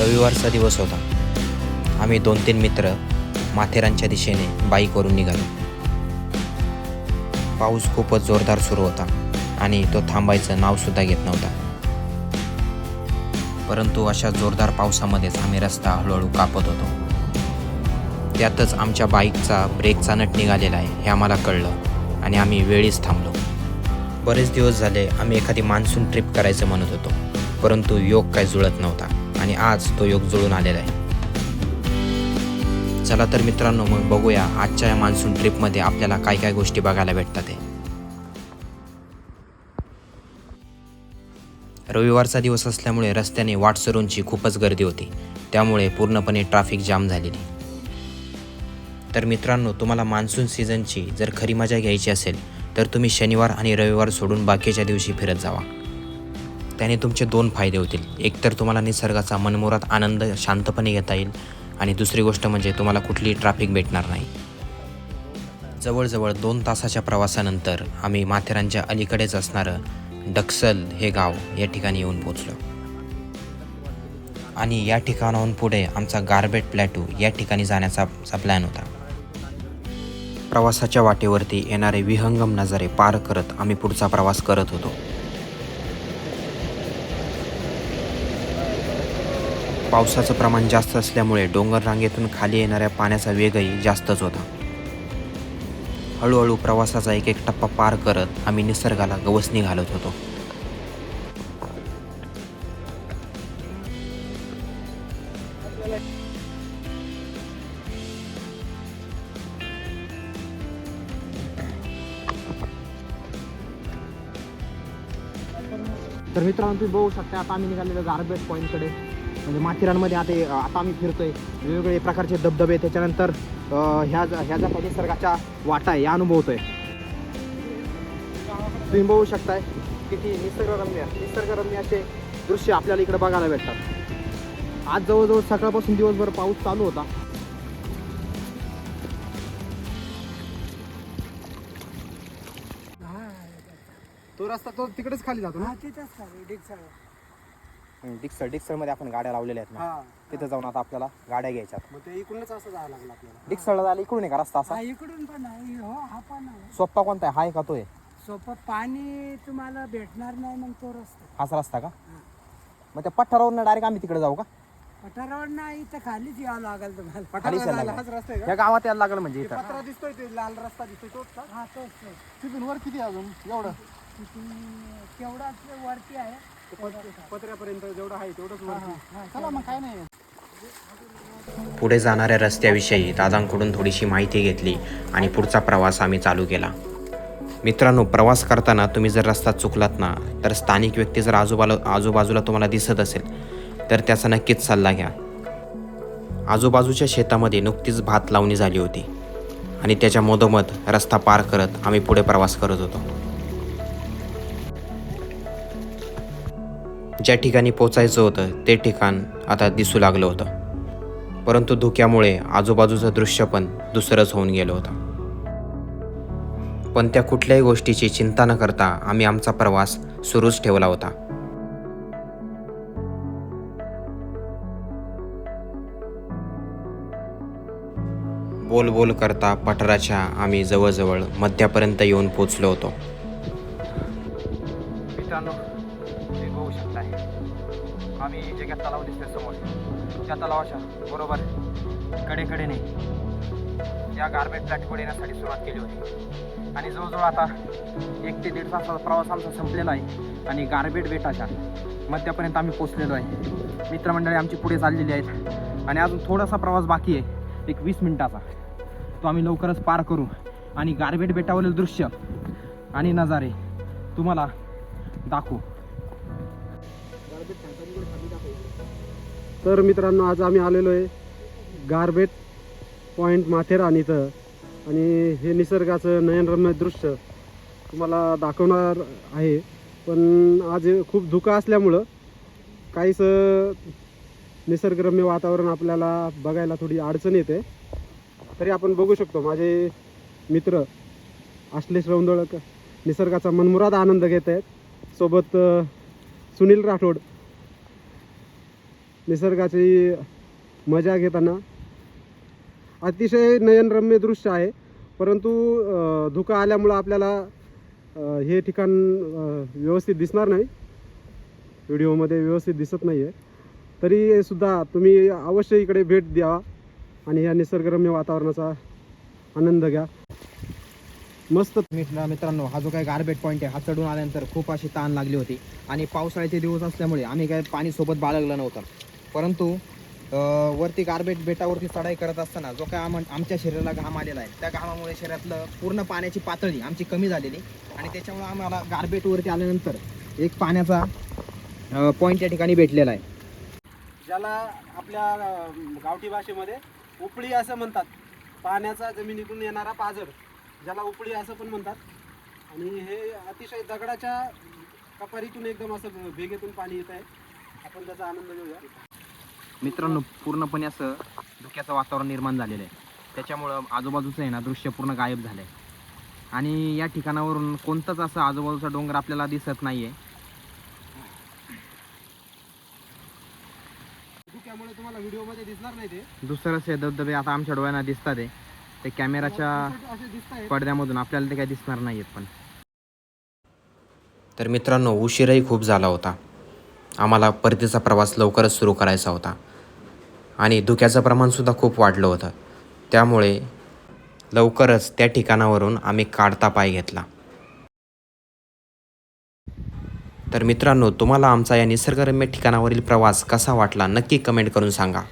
रविवारचा दिवस होता. आम्ही 2-3 मित्र माथेरानच्या दिशेने बाईकवरून निघालो. पाऊस खूपच जोरदार सुरू होता आणि तो थांबायचं नावसुद्धा घेत नव्हता. परंतु अशा जोरदार पावसामध्येच आम्ही रस्ता हळूहळू कापत होतो. त्यातच आमच्या बाईकचा ब्रेकचा नट निघालेला आहे हे आम्हाला कळलं आणि आम्ही वेळीच थांबलो. बरेच दिवस झाले आम्ही एखादी मान्सून ट्रिप करायचं म्हणत होतो, परंतु योग काय जुळत नव्हता आणि आज तो योग जुळून आलेला आहे. चला तर मित्रांनो, मग बघूया आजच्या या मान्सून ट्रिपमध्ये आपल्याला काय काय गोष्टी बघायला भेटतात ते. रविवारचा दिवस असल्यामुळे रस्त्याने वाटसरूंची खूपच गर्दी होती, त्यामुळे पूर्णपणे ट्रॅफिक जाम झालेली. तर मित्रांनो, तुम्हाला मान्सून सीझनची जर खरी मजा घ्यायची असेल तर तुम्ही शनिवार आणि रविवार सोडून बाकीच्या दिवशी फिरत जावा. त्याने तुमचे 2 फायदे होतील. एक तर तुम्हाला निसर्गाचा मनमुराद आनंद शांतपणे घेता येईल आणि दुसरी गोष्ट म्हणजे तुम्हाला कुठलीही ट्रॅफिक भेटणार नाही. जवळजवळ 2 तासाच्या प्रवासानंतर आम्ही माथेरानच्या अलीकडेच असणारं डक्सल हे गाव या ठिकाणी येऊन पोचलो आणि या ठिकाणाहून पुढे आमचा गारबेट प्लॅटू या ठिकाणी जाण्याचा प्लॅन होता. प्रवासाच्या वाटेवरती येणारे विहंगम नजारे पार करत आम्ही पुढचा प्रवास करत होतो. पावसाचं प्रमाण जास्त असल्यामुळे डोंगर रांगेतून खाली येणाऱ्या पाण्याचा वेगही जास्तच होता. हळूहळू प्रवासाचा एक टप्पा पार करत आम्ही निसर्गाला गवसणी घालत होतो. तर मित्रांनो, तुम्ही बघू शकता आता आम्ही निघालेलो गारबेट पॉईंटकडे. म्हणजे माथेरानमध्ये आता आम्ही फिरतोय. वेगवेगळे प्रकारचे धबधबे, त्याच्यानंतर ह्या ज्या काही निसर्गाच्या वाटा आहे या अनुभवतोय. तुम्ही बघू शकताय किती निसर्गरम्य असे दृश्य आपल्याला इकडे बघायला भेटतात. आज जवळजवळ सकाळपासून दिवसभर पाऊस चालू होता. तो रस्ता तो तिकडेच खाली जातो ना. डिक्सळमध्ये आपण गाड्या लावलेल्या आहेत ना, तिथे जाऊन आता आपल्याला गाड्या घ्यायच्या. मग ते इकडूनच असं जायला लागलं आपल्याला. डिक्सळला जायला इकडून आहे का रस्ता असा? इकडून पण आहे. हो, हा पण आहे. सोप्पा कोणता आहे, हा का तो आहे? सोपं पाणी तुम्हाला भेटणार नाही, मग तो रस्ता. हाच रस्ता का? मग त्या पठारावरून डायरेक्ट आम्ही तिकडे जाऊ का? पठारावर नाही, इथं खालीच यावं लागेल तुम्हाला. खालीच यायला लागेल. या गावात यायला लागलं म्हणजे इथं. पत्रा दिसतोय, ते लाल रस्ता दिसतोय तोच का? हा, तोच. तिथून वर किती अजून एवढं केवढा वरती आहे. पत्र्यापर्यंत जेवढं आहे तेवढंच वरती. चला मग काय नाही. पुढे जाणाऱ्या रस्त्याविषयी दादांकडून थोडीशी माहिती घेतली आणि पुढचा प्रवास आम्ही चालू केला. मित्रांनो, प्रवास करताना तुम्ही जर रस्ता चुकलात ना, तर स्थानिक व्यक्ती जर आजूबाजूला तुम्हाला दिसत असेल तर त्याचा नक्कीच सल्ला घ्या. आजूबाजूच्या शेतामध्ये नुकतीच भात लावणी झाली होती आणि त्याच्या मधोमध रस्ता पार करत आम्ही पुढे प्रवास करत होतो. ज्या ठिकाणी पोचायचं होतं ते ठिकाण आता दिसू लागलं होतं, परंतु धुक्यामुळे आजूबाजूचं दृश्य पण दुसरंच होऊन गेलं होतं. पण त्या कुठल्याही गोष्टीची चिंता न करता आम्ही आमचा प्रवास सुरूच ठेवला होता. बोल बोल करता पठाराच्या आम्ही जवळजवळ मध्यापर्यंत येऊन पोचलो होतो. मित्रांनो, तुम्ही बघू शकताय आम्ही जे काय तलाव दिसतोय समोर, त्या तलावाच्या बरोबर कडेकडेने या गारबेट प्लॅटफॉर्म येण्यासाठी सुरुवात केली होती आणि जवळजवळ आता 1 ते 1.5 तासाचा प्रवास आमचा संपलेला आहे आणि गारबेट बेटाच्या मध्यापर्यंत आम्ही पोचलेलो आहे. मित्रमंडळी आमची पुढे चाललेली आहेत आणि अजून थोडासा प्रवास बाकी आहे, एक 20 मिनिटाचा. तो आम्ही लवकरच पार करू आणि गारबेट बेटावरील दृश्य आणि नजारे तुम्हाला दाखवू. तर मित्रांनो, आज आम्ही आलेलो आहे गारबेट पॉईंट माथेरान इथं आणि हे निसर्गाचं नयनरम्य दृश्य तुम्हाला दाखवणार आहे. पण आज खूप धुकं असल्यामुळं काहीच निसर्गरम्य वातावरण आपल्याला बघायला थोडी अडचण येते. तरी आपण बघू शकतो माझे मित्र आश्लेष रौंदळक निसर्गाचा मनमुराद आनंद घेत आहेत. सोबत सुनील राठोड निसर्गाची मजा घेताना अतिशय नयनरम्य दृश्य आहे. परंतु धुकं आल्यामुळं आपल्याला हे ठिकाण व्यवस्थित दिसणार नाही, व्हिडिओमध्ये व्यवस्थित दिसत नाही आहे. तरी सुद्धा तुम्ही अवश्य इकडे भेट द्या आणि या निसर्गरम्य वातावरणाचा आनंद घ्या. मस्त. मित्रांनो, हा जो काही गारबेट पॉईंट आहे हा चढून आल्यानंतर खूप अशी ताण लागली होती आणि पावसाळ्याचे दिवस असल्यामुळे आम्ही काय पाणी सोबत बाळगलं नव्हतं. परंतु वरती गारबेट बेटावरती चढाई करत असताना जो काय आमच्या शरीराला घाम आलेला आहे त्या घामामुळे शरीरातलं पूर्ण पाण्याची पातळी आमची कमी झालेली आणि त्याच्यामुळे आम्हाला गारबेटवरती आल्यानंतर एक पाण्याचा पॉईंट या ठिकाणी भेटलेला आहे, ज्याला आपल्या गावठी भाषेमध्ये उपळी असं म्हणतात. पाण्याचा जमिनीतून येणारा पाझर, ज्याला उपळी असं पण म्हणतात. आणि हे अतिशय दगडाच्या कपारीतून एकदम असं भेगेतून पाणी येत आहे. आपण त्याचा आनंद घेऊया. मित्रांनो. पूर्णपणे असं धुक्याचं वातावरण निर्माण झालेलं आहे, त्याच्यामुळं आजूबाजूचं आहे ना दृश्य पूर्ण गायब झालं आहे आणि या ठिकाणावरून कोणताच असं आजूबाजूचा डोंगर आपल्याला दिसत नाही आहे. धुक्यामुळे तुम्हाला व्हिडिओमध्ये दिसणार नाही ते. दुसरंच हे धबधबे आता आमच्या डोळ्यांना दिसतात आहे, ते कॅमेराच्या असे दिसत आहेत. पडद्यामधून आपल्याला ते काही दिसणार नाही आहेत. पण तर मित्रांनो, उशीरही खूप झाला होता. आम्हाला परतीचा प्रवास लवकरच सुरू करायचा होता आणि धुक्याचं प्रमाणसुद्धा खूप वाढलं होतं. त्यामुळे लवकरच त्या ठिकाणावरून आम्ही काढता पाय घेतला. तर मित्रांनो, तुम्हाला आमचा या निसर्गरम्य ठिकाणावरील प्रवास कसा वाटला नक्की कमेंट करून सांगा.